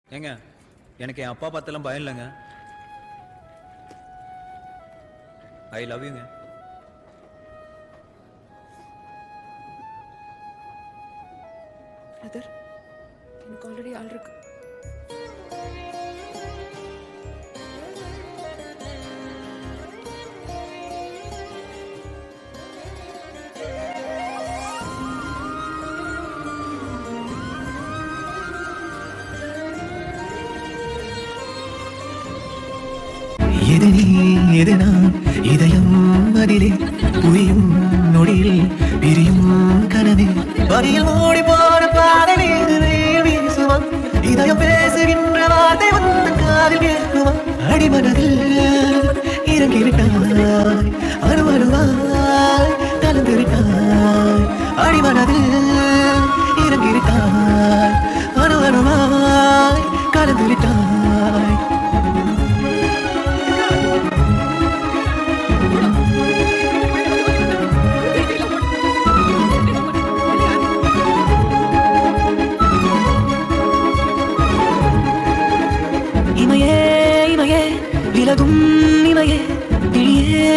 ஏங்க எனக்கு என் அப்பா பார்த்தெல்லாம் பயம் இல்லைங்க. ஐ லவ் யூங்க. பிரதர், எனக்கு ஆல்ரெடி ஆள் இருக்கு. எது நீ எது நான் இதயம் அதிலே புரியும் நொடியில் பிரியும் கனவே வரியில் மூடி போன பாடலே வீசுமா இதயம் பேசுகின்ற வார்த்தை வந்து காதில் கேட்குமா அடிமனதில் இறங்கிவிட்டாய் அணுவணுவாய் கலந்து விட்டாய் அடிமனதில் இறங்கிவிட்டாய் அணுவணுவாய் கலந்து விட்டாய் இமையே இமையே விலகும் இமையே விழியே